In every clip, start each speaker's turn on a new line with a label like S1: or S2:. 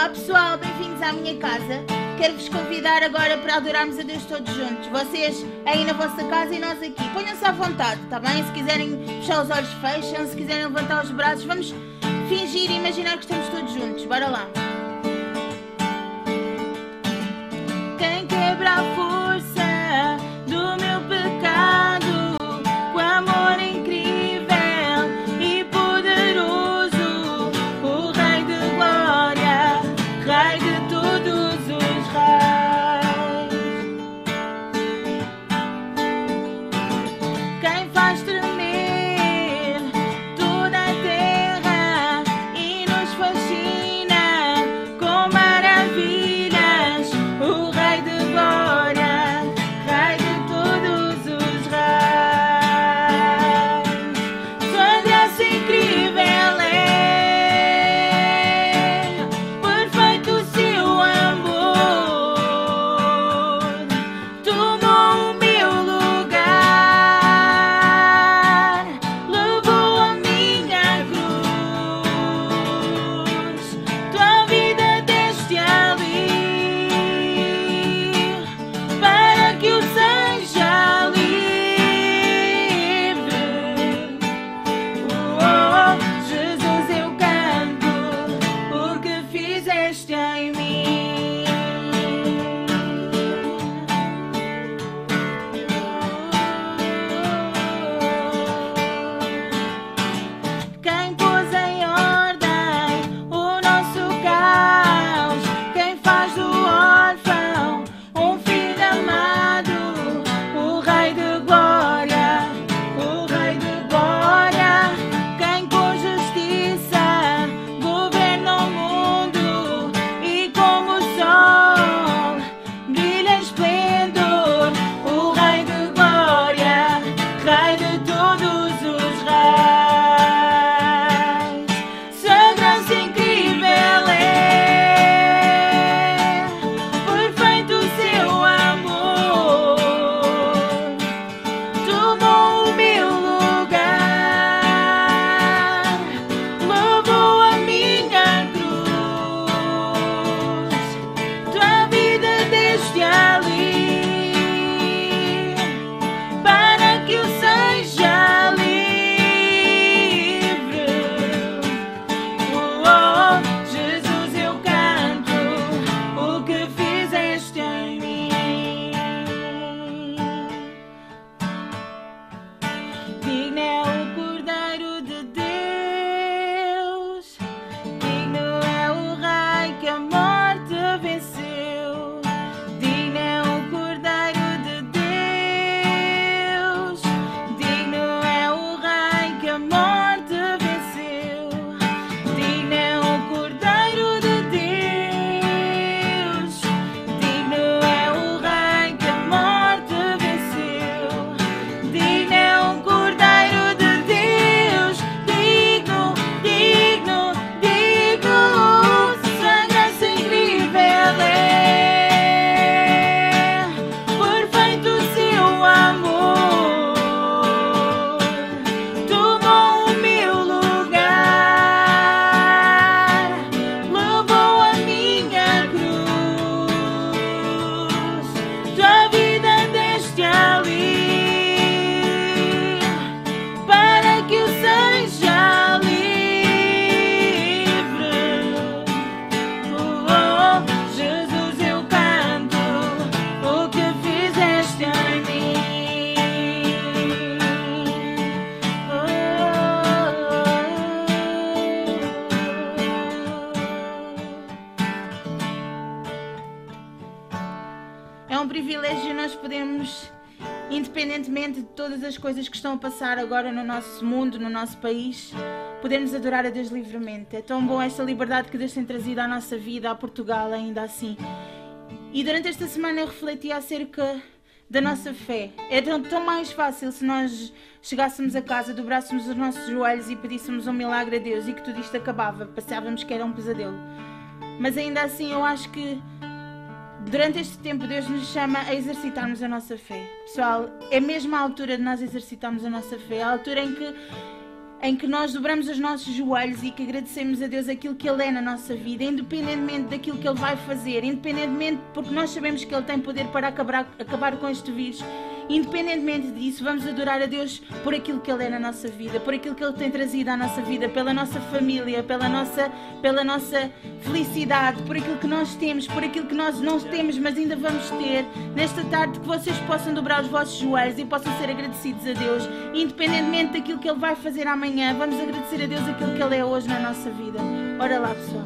S1: Olá pessoal, bem-vindos à minha casa. Quero-vos convidar agora para adorarmos a Deus todos juntos. Vocês aí na vossa casa e nós aqui. Ponham-se à vontade, está bem? Se quiserem fechar os olhos, fecham. Se quiserem levantar os braços, vamos fingir e imaginar que estamos todos juntos. Bora lá. Quem quebra a força do meu pecado com amor incrível e poderoso, o Rei de Glória, Rei de todos os reis. Quem faz tremer toda a terra e nos fascina com maravilhas, o Rei de Glória, Rei de todos os reis. Sua graça incrível é perfeito o seu amor, tomou o meu lugar, levou a minha cruz, tua vida deste ali, para que eu seja livre. Oh, Jesus, eu canto o que fizeste em mim. Quem pôs em ordem o nosso caos, quem faz do órfão um filho amado, o Rei de Glória, o Rei de Glória. Quem com justiça governa o mundo e como o sol brilha em esplendor, o Rei de Glória, Rei de todos os reis. Sua graça incrível é perfeito o seu amor, tomou o meu lugar, levou a minha cruz, tua vida deste ali, para que eu seja livre. Oh, Jesus, eu canto o que fizeste em mim. Digno é o Cordeiro de Deus, digno é o Rei que a morte venceu, digno é o Cordeiro de Deus, digno é o Rei que a morte venceu, digno é o Cordeiro de Deus, digno é o Rei que a morte venceu, digno é o Cordeiro de Deus, digno, digno, digno. Sua graça incrível é perfeito o seu amor, tomou o meu lugar, levou a minha cruz, tua vida deste ali, para que eu seja livre. Oh, Jesus, eu canto o que fizeste em mim. É um privilégio nós podermos, independentemente de todas as coisas que estão a passar agora no nosso mundo, no nosso país, podermos adorar a Deus livremente. É tão bom esta liberdade que Deus tem trazido à nossa vida, a Portugal ainda assim. E durante esta semana eu refleti acerca da nossa fé. É tão mais fácil se nós chegássemos a casa, dobrássemos os nossos joelhos e pedíssemos um milagre a Deus e que tudo isto acabava, pensávamos que era um pesadelo. Mas ainda assim eu acho que durante este tempo Deus nos chama a exercitarmos a nossa fé. Pessoal, é mesmo a altura de nós exercitarmos a nossa fé, a altura em que em que nós dobramos os nossos joelhos e que agradecemos a Deus aquilo que Ele é na nossa vida, independentemente daquilo que Ele vai fazer, independentemente, porque nós sabemos que Ele tem poder para acabar com este vírus. Independentemente disso, vamos adorar a Deus por aquilo que Ele é na nossa vida, por aquilo que Ele tem trazido à nossa vida, pela nossa família, pela nossa felicidade, por aquilo que nós temos, por aquilo que nós não temos, mas ainda vamos ter. Nesta tarde, que vocês possam dobrar os vossos joelhos e possam ser agradecidos a Deus, independentemente daquilo que Ele vai fazer amanhã. Vamos agradecer a Deus aquilo que Ele é hoje na nossa vida. Ora lá, pessoal.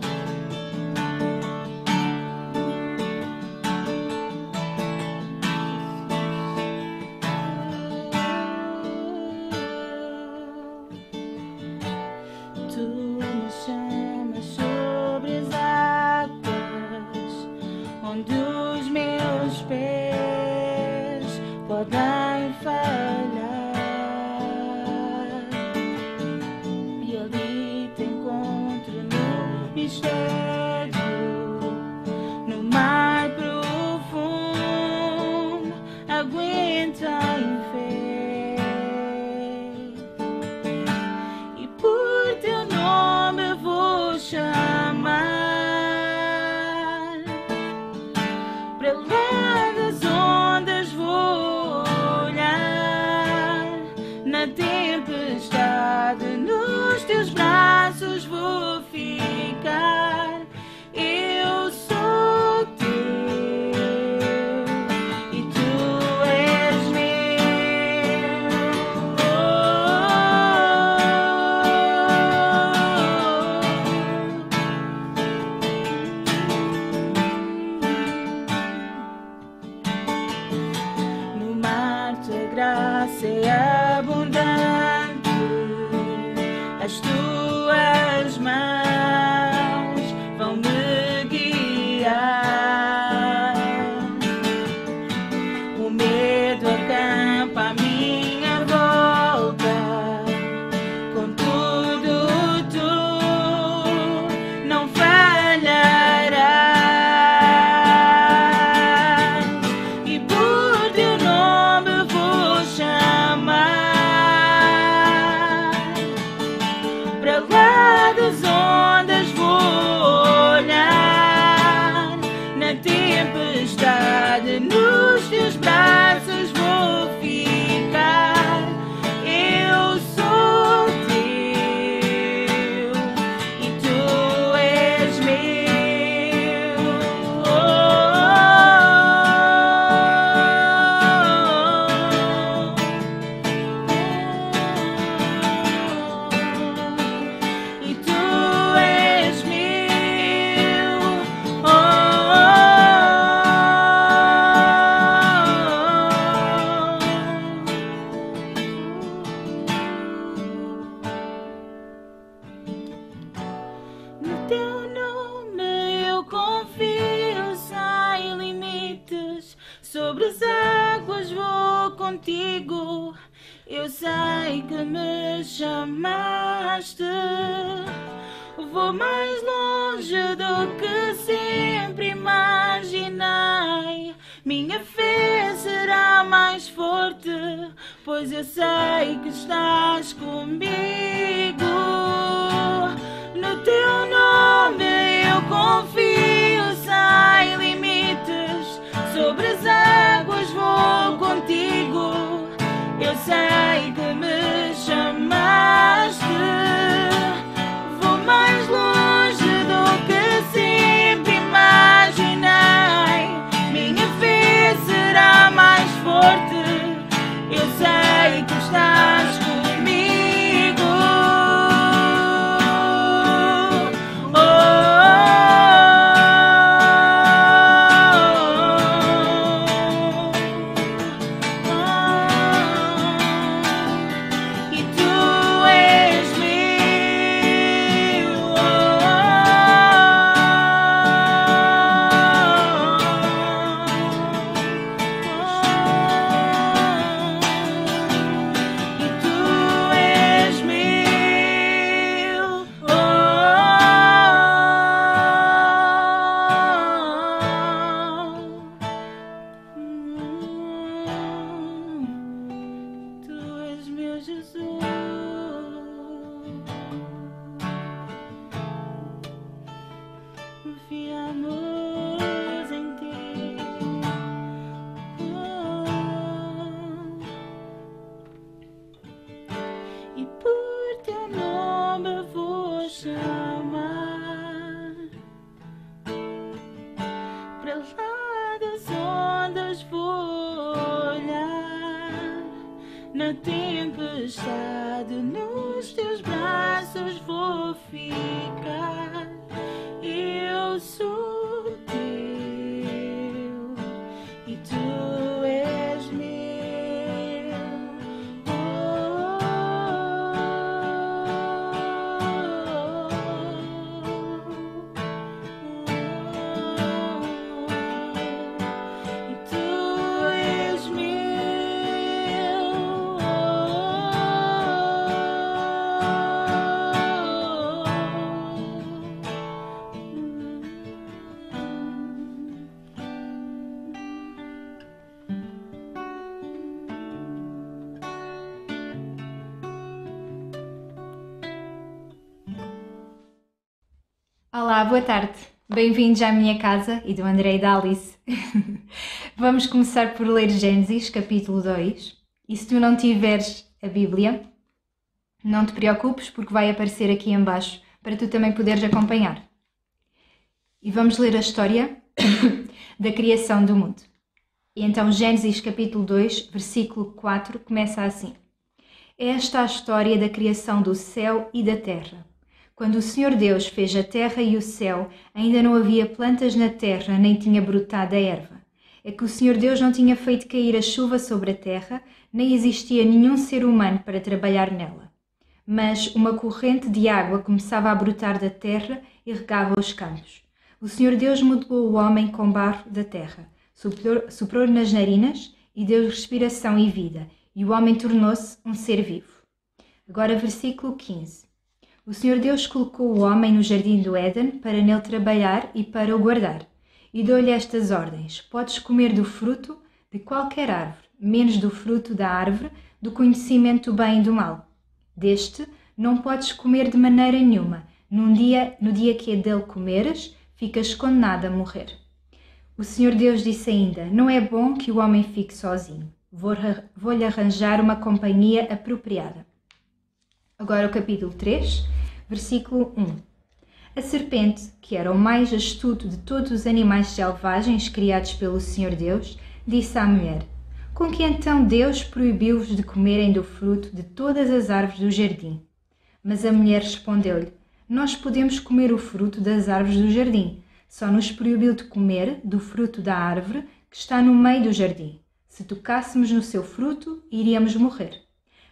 S1: Sobre as águas vou contigo, eu sei que me chamaste. Vou mais longe do que sempre imaginei. Minha fé será mais forte, pois eu sei que estás comigo. No teu nome eu confio sem limites. Sobre as águas vou contigo, eu sei que me chamaste. Vou mais longe do que sempre imaginei. Minha fé será mais forte, eu sei que estás comigo. chamar. Para lá das ondas vou olhar, na tempestade nos teus braços vou ficar. Eu sou teu e tu és meu. E tu és
S2: Olá, boa tarde. Bem-vindos à minha casa e do André e da Alice. Vamos começar por ler Gênesis, capítulo 2. E se tu não tiveres a Bíblia, não te preocupes porque vai aparecer aqui em baixo para tu também poderes acompanhar. E vamos ler a história da criação do mundo. E então Gênesis, capítulo 2, versículo 4, começa assim. Esta é a história da criação do céu e da terra. Quando o Senhor Deus fez a terra e o céu, ainda não havia plantas na terra, nem tinha brotado a erva. É que o Senhor Deus não tinha feito cair a chuva sobre a terra, nem existia nenhum ser humano para trabalhar nela. Mas uma corrente de água começava a brotar da terra e regava os campos. O Senhor Deus modelou o homem com barro da terra, soprou nas narinas e deu respiração e vida, e o homem tornou-se um ser vivo. Agora versículo 15. O Senhor Deus colocou o homem no jardim do Éden para nele trabalhar e para o guardar. E deu-lhe estas ordens: podes comer do fruto de qualquer árvore, menos do fruto da árvore do conhecimento do bem e do mal. Deste não podes comer de maneira nenhuma. No dia que dele comeres, ficas condenado a morrer. O Senhor Deus disse ainda: não é bom que o homem fique sozinho. Vou-lhe arranjar uma companhia apropriada. Agora o capítulo 3, versículo 1. A serpente, que era o mais astuto de todos os animais selvagens criados pelo Senhor Deus, disse à mulher: com que então Deus proibiu-vos de comerem do fruto de todas as árvores do jardim? Mas a mulher respondeu-lhe: nós podemos comer o fruto das árvores do jardim, só nos proibiu de comer do fruto da árvore que está no meio do jardim. Se tocássemos no seu fruto, iríamos morrer.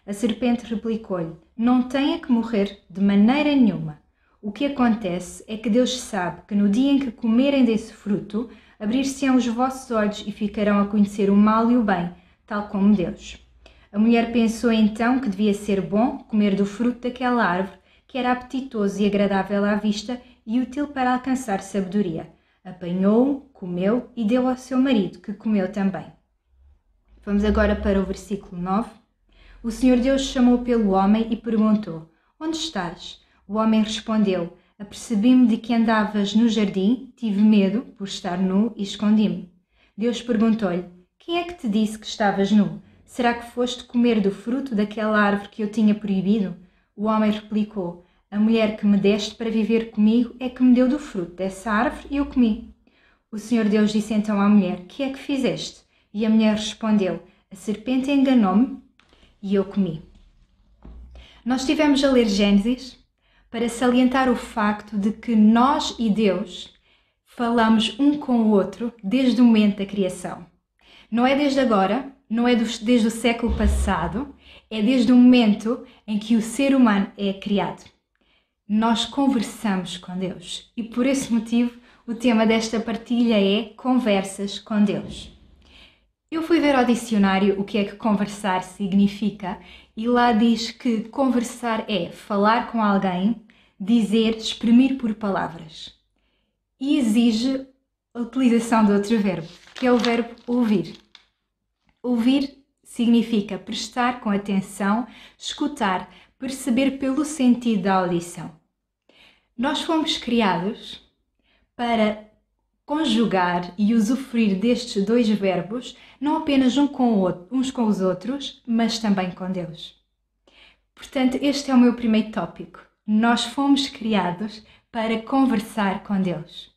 S2: A serpente replicou-lhe: não tenha que morrer de maneira nenhuma. O que acontece é que Deus sabe que no dia em que comerem desse fruto, abrir-se-ão os vossos olhos e ficarão a conhecer o mal e o bem, tal como Deus. A mulher pensou então que devia ser bom comer do fruto daquela árvore, que era apetitoso e agradável à vista e útil para alcançar sabedoria. Apanhou-o, comeu e deu ao seu marido, que comeu também. Vamos agora para o versículo 9. O Senhor Deus chamou pelo homem e perguntou: onde estás? O homem respondeu: apercebi-me de que andavas no jardim, tive medo por estar nu e escondi-me. Deus perguntou-lhe: quem é que te disse que estavas nu? Será que foste comer do fruto daquela árvore que eu tinha proibido? O homem replicou: a mulher que me deste para viver comigo é que me deu do fruto dessa árvore e eu comi. O Senhor Deus disse então à mulher: que é que fizeste? E a mulher respondeu: a serpente enganou-me e eu comi. Nós estivemos a ler Gênesis para salientar o facto de que nós e Deus falamos um com o outro desde o momento da criação. Não é desde agora, não é desde o século passado, é desde o momento em que o ser humano é criado. Nós conversamos com Deus e por esse motivo o tema desta partilha é Conversas com Deus. Eu fui ver ao dicionário o que é que conversar significa e lá diz que conversar é falar com alguém, dizer, exprimir por palavras. E exige a utilização de outro verbo, que é o verbo ouvir. Ouvir significa prestar com atenção, escutar, perceber pelo sentido da audição. Nós fomos criados para conjugar e usufruir destes dois verbos, não apenas uns com os outros, mas também com Deus. Portanto, este é o meu primeiro tópico. Nós fomos criados para conversar com Deus.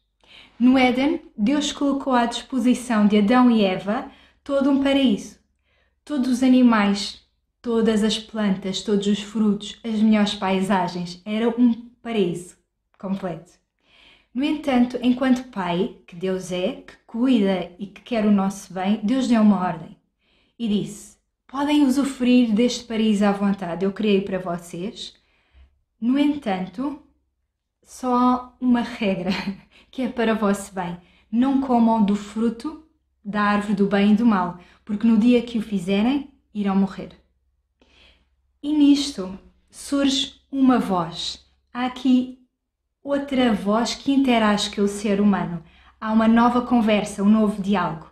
S2: No Éden, Deus colocou à disposição de Adão e Eva todo um paraíso. Todos os animais, todas as plantas, todos os frutos, as melhores paisagens. Era um paraíso completo. No entanto, enquanto Pai, que Deus é, que cuida e que quer o nosso bem, Deus deu uma ordem e disse: podem usufruir deste paraíso à vontade, eu criei para vocês. No entanto, só há uma regra que é para o vosso bem: não comam do fruto da árvore do bem e do mal, porque no dia que o fizerem, irão morrer. E nisto surge uma voz. Há aqui outra voz que interage com o ser humano. Há uma nova conversa, um novo diálogo,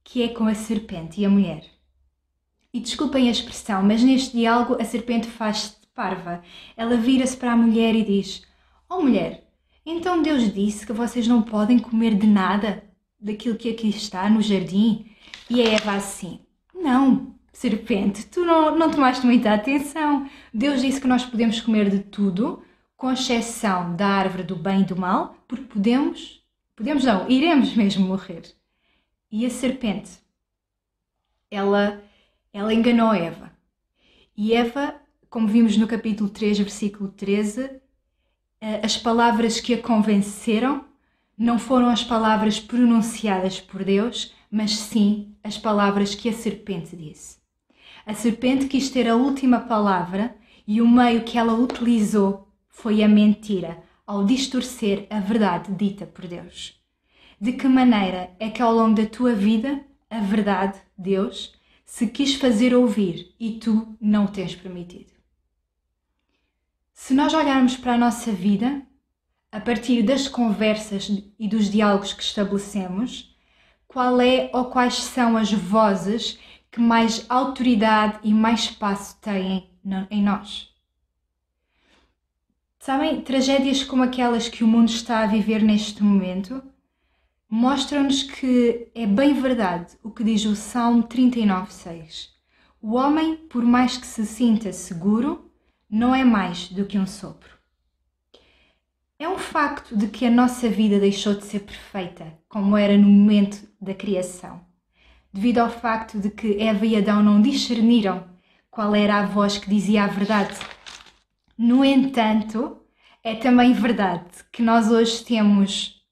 S2: que é com a serpente e a mulher. E desculpem a expressão, mas neste diálogo a serpente faz-se de parva. Ela vira-se para a mulher e diz: oh mulher, então Deus disse que vocês não podem comer de nada daquilo que aqui está no jardim? E a Eva assim: não, serpente, tu não tomaste muita atenção. Deus disse que nós podemos comer de tudo, com exceção da árvore do bem e do mal, porque iremos mesmo morrer. E a serpente, ela enganou Eva. E Eva, como vimos no capítulo 3, versículo 13, as palavras que a convenceram não foram as palavras pronunciadas por Deus, mas sim as palavras que a serpente disse. A serpente quis ter a última palavra e o meio que ela utilizou foi a mentira, ao distorcer a verdade dita por Deus. De que maneira é que ao longo da tua vida a verdade, Deus, se quis fazer ouvir e tu não o tens permitido? Se nós olharmos para a nossa vida, a partir das conversas e dos diálogos que estabelecemos, qual é ou quais são as vozes que mais autoridade e mais espaço têm em nós? Sabem, tragédias como aquelas que o mundo está a viver neste momento mostram-nos que é bem verdade o que diz o Salmo 39:6. O homem, por mais que se sinta seguro, não é mais do que um sopro. É um facto de que a nossa vida deixou de ser perfeita, como era no momento da criação, devido ao facto de que Eva e Adão não discerniram qual era a voz que dizia a verdade. No entanto, é também verdade que nós hoje temos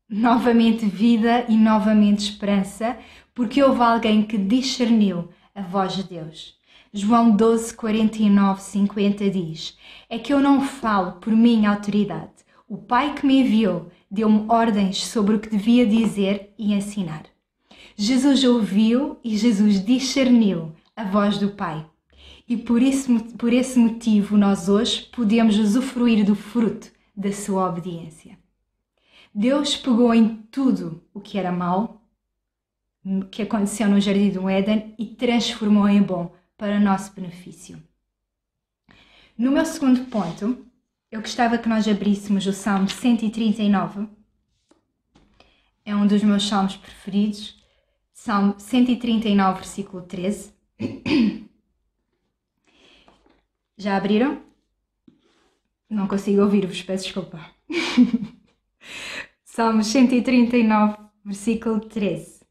S2: novamente vida e novamente esperança, porque houve alguém que discerniu a voz de Deus. João 12:49-50 diz: é que eu não falo por minha autoridade. O Pai que me enviou deu-me ordens sobre o que devia dizer e ensinar. Jesus ouviu e Jesus discerniu a voz do Pai. E por esse motivo nós hoje podemos usufruir do fruto da sua obediência. Deus pegou em tudo o que era mau, que aconteceu no Jardim do Éden, e transformou em bom para o nosso benefício. No meu segundo ponto, eu gostava que nós abríssemos o Salmo 139. É um dos meus salmos preferidos. Salmo 139, versículo 13. Já abriram? Não consigo ouvir-vos, peço desculpa. Salmos 139, versículo 13.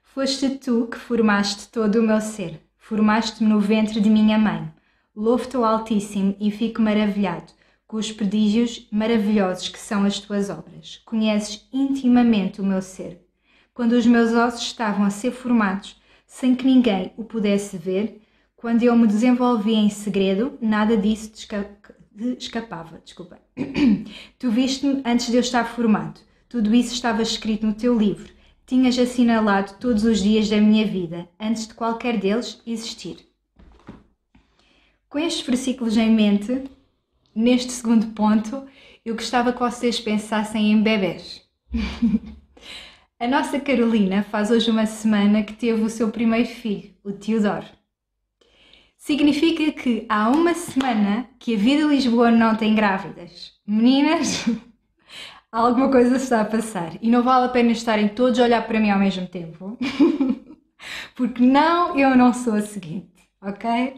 S2: Foste tu que formaste todo o meu ser, formaste-me no ventre de minha mãe. Louvo-te ao Altíssimo e fico maravilhado com os prodígios maravilhosos que são as tuas obras. Conheces intimamente o meu ser. Quando os meus ossos estavam a ser formados, sem que ninguém o pudesse ver, quando eu me desenvolvia em segredo, nada disso escapava. Tu viste-me antes de eu estar formado. Tudo isso estava escrito no teu livro. Tinhas assinalado todos os dias da minha vida, antes de qualquer deles existir. Com estes versículos em mente, neste segundo ponto, eu gostava que vocês pensassem em bebés. A nossa Carolina faz hoje uma semana que teve o seu primeiro filho, o Teodoro. Significa que há uma semana que a Vida Lisboa não tem grávidas. Meninas, alguma coisa está a passar e não vale a pena estarem todos a olhar para mim ao mesmo tempo. Porque eu não sou a seguinte, ok?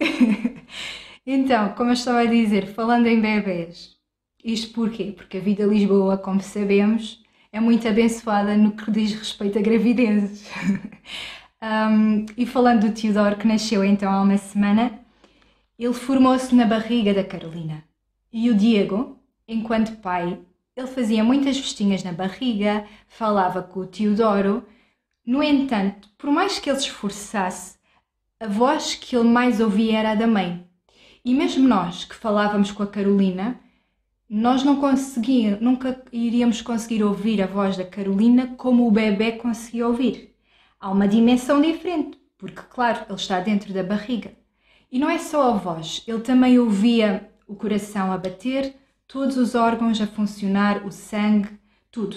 S2: Então, como eu estava a dizer, falando em bebés, isto porquê? Porque a vida de Lisboa, como sabemos, é muito abençoada no que diz respeito a gravidezes. E falando do Teodoro, que nasceu então há uma semana, ele formou-se na barriga da Carolina. E o Diego, enquanto pai, ele fazia muitas festinhas na barriga, falava com o Teodoro. No entanto, por mais que ele se esforçasse, a voz que ele mais ouvia era a da mãe. E mesmo nós, que falávamos com a Carolina, nós nunca iríamos conseguir ouvir a voz da Carolina como o bebê conseguia ouvir. Há uma dimensão diferente, porque, claro, ele está dentro da barriga. E não é só a voz, ele também ouvia o coração a bater, todos os órgãos a funcionar, o sangue, tudo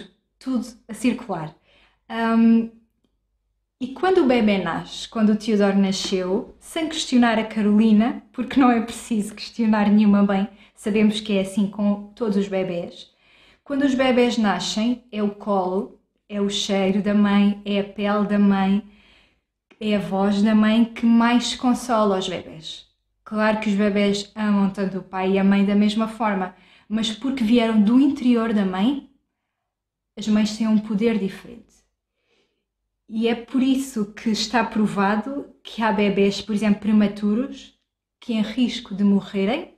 S2: a circular. E quando o bebê nasce, quando o Teodoro nasceu, sem questionar a Carolina, porque não é preciso questionar nenhuma mãe, sabemos que é assim com todos os bebés. Quando os bebés nascem, é o colo, é o cheiro da mãe, é a pele da mãe, é a voz da mãe que mais consola os bebés. Claro que os bebés amam tanto o pai e a mãe da mesma forma, mas porque vieram do interior da mãe, as mães têm um poder diferente. E é por isso que está provado que há bebés, por exemplo, prematuros, que em risco de morrerem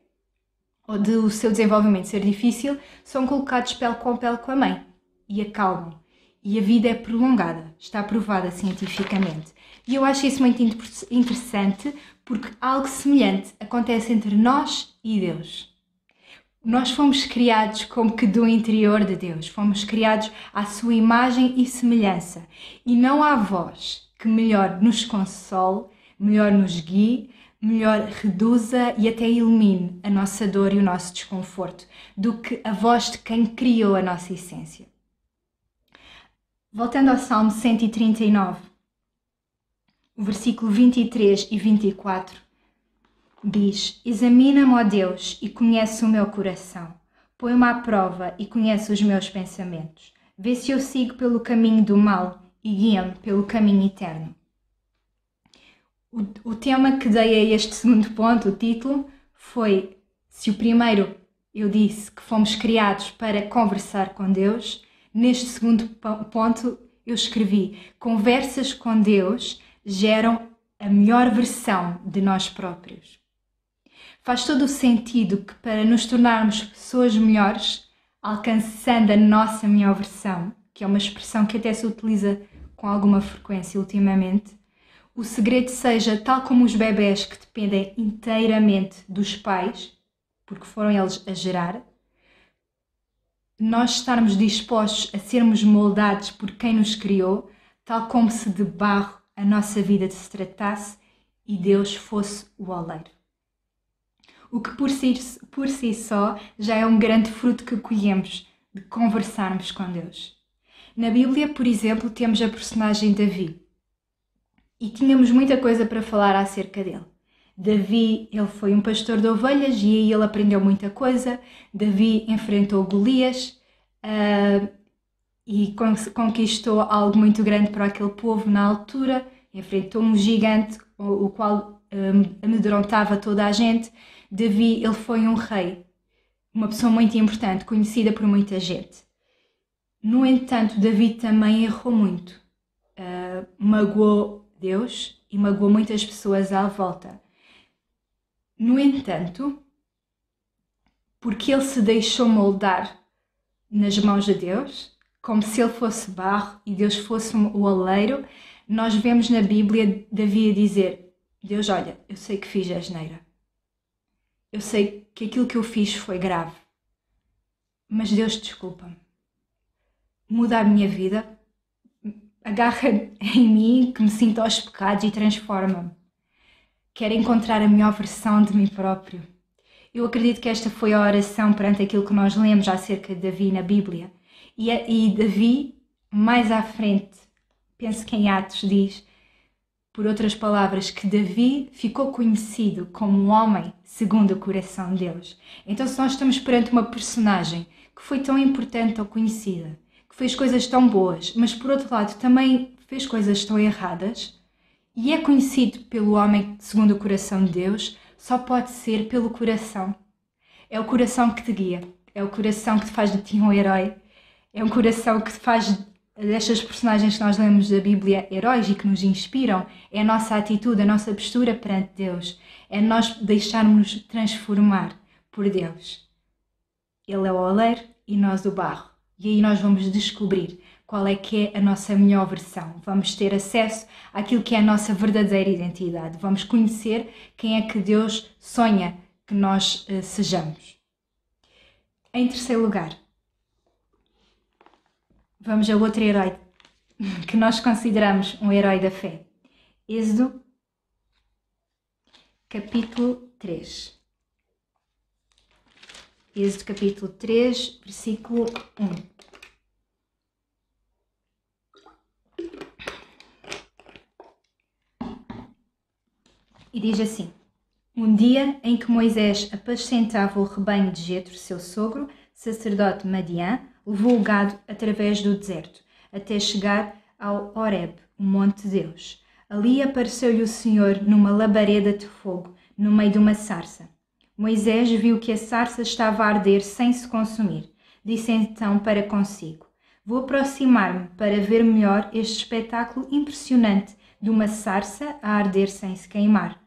S2: ou de o seu desenvolvimento ser difícil, são colocados pele com a mãe e acalmam. E a vida é prolongada, está provada cientificamente. E eu acho isso muito interessante porque algo semelhante acontece entre nós e Deus. Nós fomos criados como que do interior de Deus, fomos criados à sua imagem e semelhança. E não há voz que melhor nos console, melhor nos guie, melhor reduza e até elimine a nossa dor e o nosso desconforto do que a voz de quem criou a nossa essência. Voltando ao Salmo 139, o versículo 23 e 24, diz: Examina-me, ó Deus, e conhece o meu coração. Põe-me à prova e conhece os meus pensamentos. Vê se eu sigo pelo caminho do mal e guia-me pelo caminho eterno. O tema que dei a este segundo ponto, o título, foi: se o primeiro eu disse que fomos criados para conversar com Deus, neste segundo ponto eu escrevi: conversas com Deus geram a melhor versão de nós próprios. Faz todo o sentido que para nos tornarmos pessoas melhores, alcançando a nossa melhor versão, que é uma expressão que até se utiliza com alguma frequência ultimamente, o segredo seja, tal como os bebés que dependem inteiramente dos pais, porque foram eles a gerar, nós estarmos dispostos a sermos moldados por quem nos criou, tal como se de barro a nossa vida se tratasse e Deus fosse o oleiro. O que por si só já é um grande fruto que colhemos de conversarmos com Deus. Na Bíblia, por exemplo, temos a personagem Davi. E tínhamos muita coisa para falar acerca dele. Davi, ele foi um pastor de ovelhas e aí ele aprendeu muita coisa. Davi enfrentou Golias e conquistou algo muito grande para aquele povo na altura. Enfrentou um gigante, o qual amedrontava toda a gente. Davi, ele foi um rei, uma pessoa muito importante, conhecida por muita gente. No entanto, Davi também errou muito. Magoou Deus e magoou muitas pessoas à volta. No entanto, porque ele se deixou moldar nas mãos de Deus, como se ele fosse barro e Deus fosse o oleiro, nós vemos na Bíblia Davi a dizer: Deus, olha, eu sei que fiz asneira. Eu sei que aquilo que eu fiz foi grave. Mas Deus, desculpa-me. Muda a minha vida, agarra em mim, que me sinta aos pecados e transforma-me. Quero encontrar a melhor versão de mim próprio. Eu acredito que esta foi a oração perante aquilo que nós lemos acerca de Davi na Bíblia. E Davi, mais à frente, penso que em Atos diz, por outras palavras, que Davi ficou conhecido como um homem segundo o coração de Deus. Então, se nós estamos perante uma personagem que foi tão importante ou conhecida, que fez coisas tão boas, mas por outro lado também fez coisas tão erradas, e é conhecido pelo homem segundo o coração de Deus, só pode ser pelo coração. É o coração que te guia, é o coração que te faz de ti um herói, é um coração que te faz destas personagens que nós lemos da Bíblia heróis e que nos inspiram. É a nossa atitude, a nossa postura perante Deus, é nós deixarmos transformar por Deus. Ele é o oleiro e nós o barro. E aí nós vamos descobrir qual é que é a nossa melhor versão. Vamos ter acesso àquilo que é a nossa verdadeira identidade. Vamos conhecer quem é que Deus sonha que nós sejamos. Em terceiro lugar, vamos a outro herói que nós consideramos um herói da fé. Êxodo, capítulo 3. Êxodo, capítulo 3, versículo 1. E diz assim: Um dia em que Moisés apacentava o rebanho de Jetro, seu sogro, sacerdote Madiã, levou o gado através do deserto, até chegar ao Horeb, o monte de Deus. Ali apareceu-lhe o Senhor numa labareda de fogo, no meio de uma sarça. Moisés viu que a sarça estava a arder sem se consumir. Disse então para consigo: Vou aproximar-me para ver melhor este espetáculo impressionante de uma sarça a arder sem se queimar.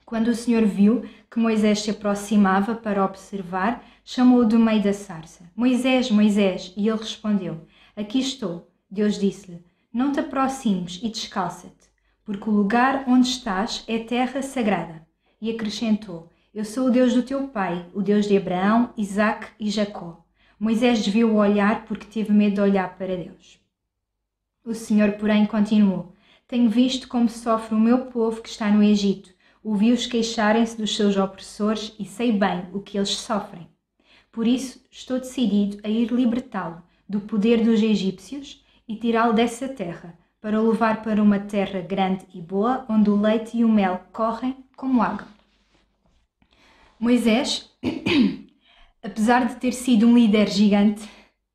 S2: Quando o Senhor viu que Moisés se aproximava para observar, chamou-o do meio da sarça: Moisés, Moisés! E ele respondeu: Aqui estou. Deus disse-lhe: Não te aproximes e descalça-te, porque o lugar onde estás é terra sagrada. E acrescentou: Eu sou o Deus do teu pai, o Deus de Abraão, Isaque e Jacó. Moisés desviou o olhar porque teve medo de olhar para Deus. O Senhor, porém, continuou: Tenho visto como sofre o meu povo que está no Egito. Ouvi-os queixarem-se dos seus opressores e sei bem o que eles sofrem. Por isso estou decidido a ir libertá-lo do poder dos egípcios e tirá-lo dessa terra, para o levar para uma terra grande e boa, onde o leite e o mel correm como água. Moisés, apesar de ter sido um líder gigante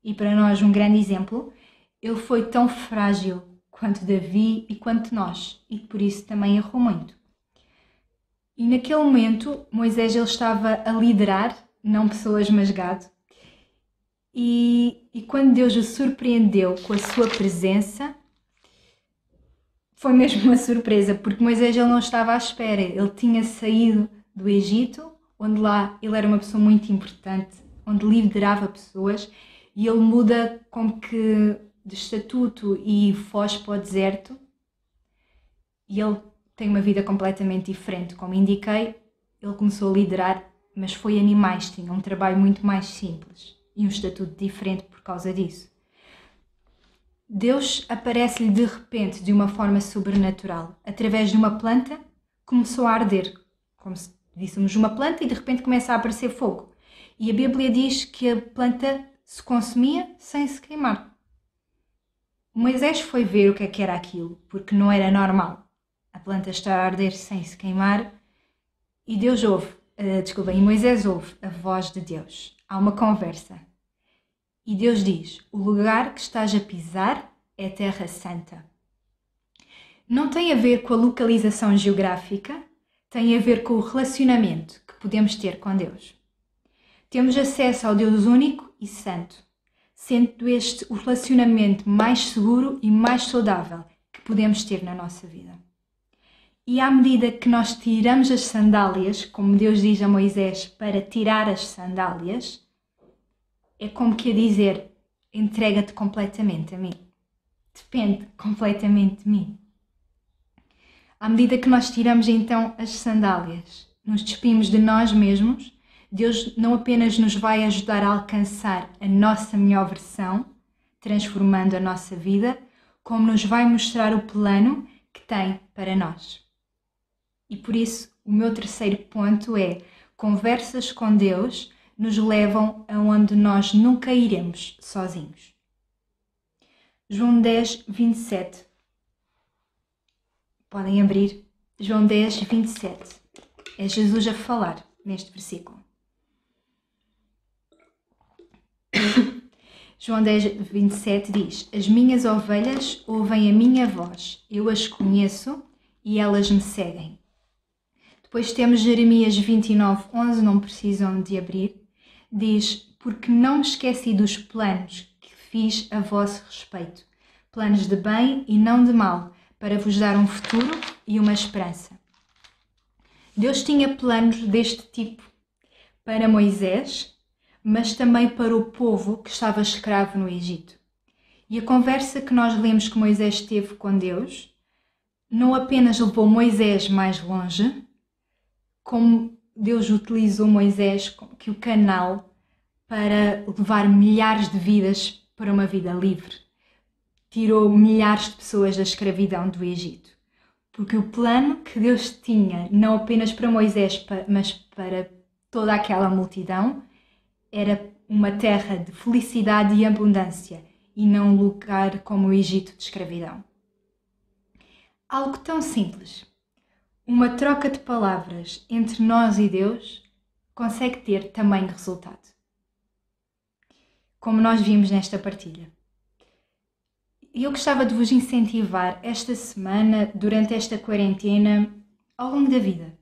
S2: e para nós um grande exemplo, ele foi tão frágil quanto Davi e quanto nós, e por isso também errou muito. E naquele momento, Moisés ele estava a liderar, não pessoas, mas gado. E quando Deus o surpreendeu com a sua presença, foi mesmo uma surpresa, porque Moisés ele não estava à espera. Ele tinha saído do Egito, onde lá ele era uma pessoa muito importante, onde liderava pessoas, e ele muda como que de estatuto e foge para o deserto, e ele tem uma vida completamente diferente. Como indiquei, ele começou a liderar, mas foi animais, tinha um trabalho muito mais simples e um estatuto diferente por causa disso. Deus aparece-lhe de repente de uma forma sobrenatural. Através de uma planta, começou a arder, como se víssemos uma planta e de repente começa a aparecer fogo. E a Bíblia diz que a planta se consumia sem se queimar. Moisés foi ver o que era aquilo, porque não era normal a planta estar a arder sem se queimar, e e Moisés ouve a voz de Deus. Há uma conversa. E Deus diz: O lugar que estás a pisar é terra santa. Não tem a ver com a localização geográfica, tem a ver com o relacionamento que podemos ter com Deus. Temos acesso ao Deus único e santo, sendo este o relacionamento mais seguro e mais saudável que podemos ter na nossa vida. E à medida que nós tiramos as sandálias, como Deus diz a Moisés para tirar as sandálias, é como que a dizer: entrega-te completamente a mim. Depende completamente de mim. À medida que nós tiramos então as sandálias, nos despimos de nós mesmos, Deus não apenas nos vai ajudar a alcançar a nossa melhor versão, transformando a nossa vida, como nos vai mostrar o plano que tem para nós. E por isso, o meu terceiro ponto é: conversas com Deus nos levam aonde nós nunca iremos sozinhos. João 10, 27. Podem abrir. João 10, 27. É Jesus a falar neste versículo. João 10, 27 diz: As minhas ovelhas ouvem a minha voz, eu as conheço e elas me seguem. Depois temos Jeremias 29:11, não precisam de abrir. Diz: porque não me esqueci dos planos que fiz a vosso respeito, planos de bem e não de mal, para vos dar um futuro e uma esperança. Deus tinha planos deste tipo para Moisés, mas também para o povo que estava escravo no Egito. E a conversa que nós lemos que Moisés teve com Deus não apenas levou Moisés mais longe, como Deus utilizou Moisés como que o canal para levar milhares de vidas para uma vida livre. Tirou milhares de pessoas da escravidão do Egito. Porque o plano que Deus tinha, não apenas para Moisés, mas para toda aquela multidão, era uma terra de felicidade e abundância, e não um lugar como o Egito de escravidão. Algo tão simples. Uma troca de palavras entre nós e Deus consegue ter tamanho resultado. Como nós vimos nesta partilha. E eu gostava de vos incentivar esta semana, durante esta quarentena, ao longo da vida.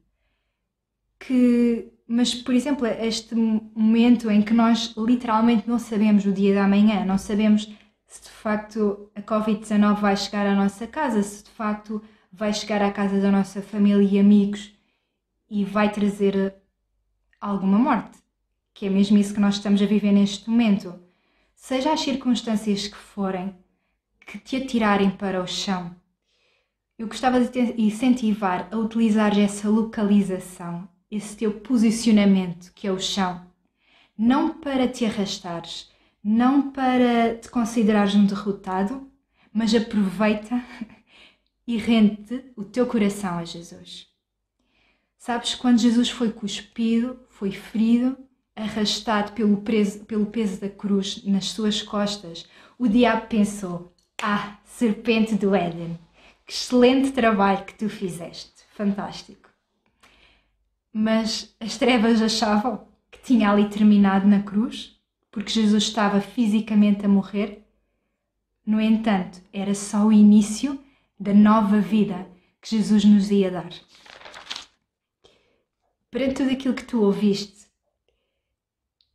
S2: Mas, por exemplo, este momento em que nós literalmente não sabemos o dia da manhã, não sabemos se de facto a Covid-19 vai chegar à nossa casa, se de facto vai chegar à casa da nossa família e amigos e vai trazer alguma morte, que é mesmo isso que nós estamos a viver neste momento. Seja as circunstâncias que forem, que te atirarem para o chão, eu gostava de te incentivar a utilizar essa localização, esse teu posicionamento que é o chão, não para te arrastares, não para te considerares um derrotado, mas aproveita e rende o teu coração a Jesus. Sabes, quando Jesus foi cuspido, foi ferido, arrastado pelo peso da cruz nas suas costas, o diabo pensou: serpente do Éden, que excelente trabalho que tu fizeste, fantástico. Mas as trevas achavam que tinha ali terminado na cruz, porque Jesus estava fisicamente a morrer. No entanto, era só o início da nova vida que Jesus nos ia dar. Perante tudo aquilo que tu ouviste,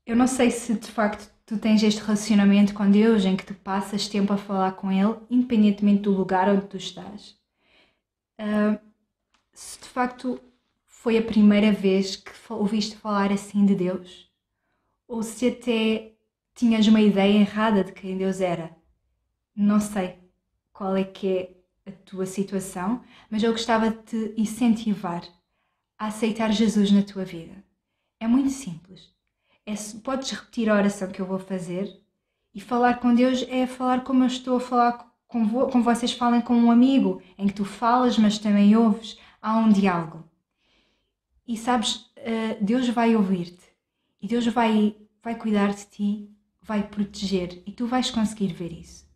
S2: eu não sei se de facto tu tens este relacionamento com Deus em que tu passas tempo a falar com Ele, independentemente do lugar onde tu estás. Se de facto foi a primeira vez que ouviste falar assim de Deus, ou se até tinhas uma ideia errada de quem Deus era. Não sei qual é que é a tua situação, mas eu gostava de te incentivar a aceitar Jesus na tua vida. É muito simples. Podes repetir a oração que eu vou fazer, e falar com Deus é falar como eu estou a falar como vocês falam com um amigo, em que tu falas, mas também ouves, há um diálogo. E sabes, Deus vai ouvir-te, e Deus vai cuidar de ti, vai proteger, e tu vais conseguir ver isso.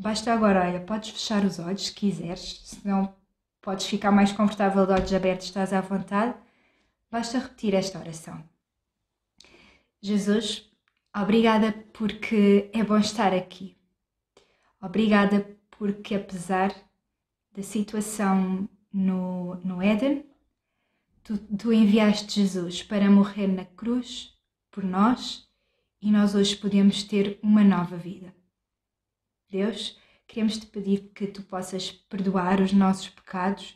S2: Basta agora, olha, podes fechar os olhos se quiseres, senão podes ficar mais confortável de olhos abertos, estás à vontade. Basta repetir esta oração. Jesus, obrigada porque é bom estar aqui. Obrigada porque, apesar da situação no Éden, tu enviaste Jesus para morrer na cruz por nós e nós hoje podemos ter uma nova vida. Deus, queremos te pedir que tu possas perdoar os nossos pecados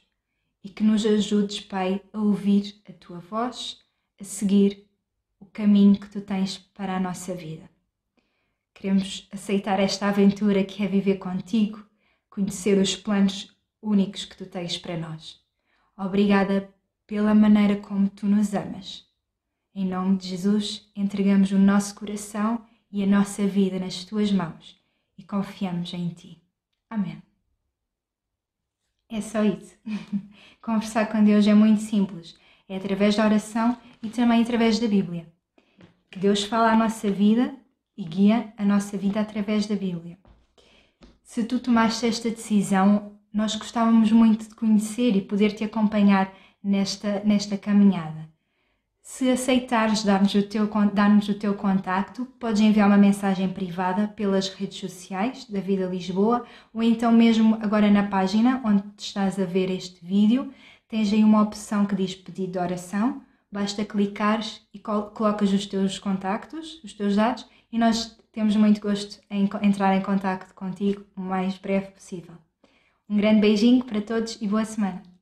S2: e que nos ajudes, Pai, a ouvir a tua voz, a seguir o caminho que tu tens para a nossa vida. Queremos aceitar esta aventura que é viver contigo, conhecer os planos únicos que tu tens para nós. Obrigada pela maneira como tu nos amas. Em nome de Jesus, entregamos o nosso coração e a nossa vida nas tuas mãos e confiamos em ti. Amém. É só isso. Conversar com Deus é muito simples. É através da oração e também através da Bíblia. Que Deus fala a nossa vida e guia a nossa vida através da Bíblia. Se tu tomaste esta decisão, nós gostávamos muito de conhecer e poder te acompanhar nesta caminhada. Se aceitares dar-nos o teu contacto, podes enviar uma mensagem privada pelas redes sociais da Vida Lisboa ou então mesmo agora na página onde estás a ver este vídeo, tens aí uma opção que diz pedido de oração. Basta clicares e colocas os teus contactos, os teus dados, e nós temos muito gosto em entrar em contacto contigo o mais breve possível. Um grande beijinho para todos e boa semana!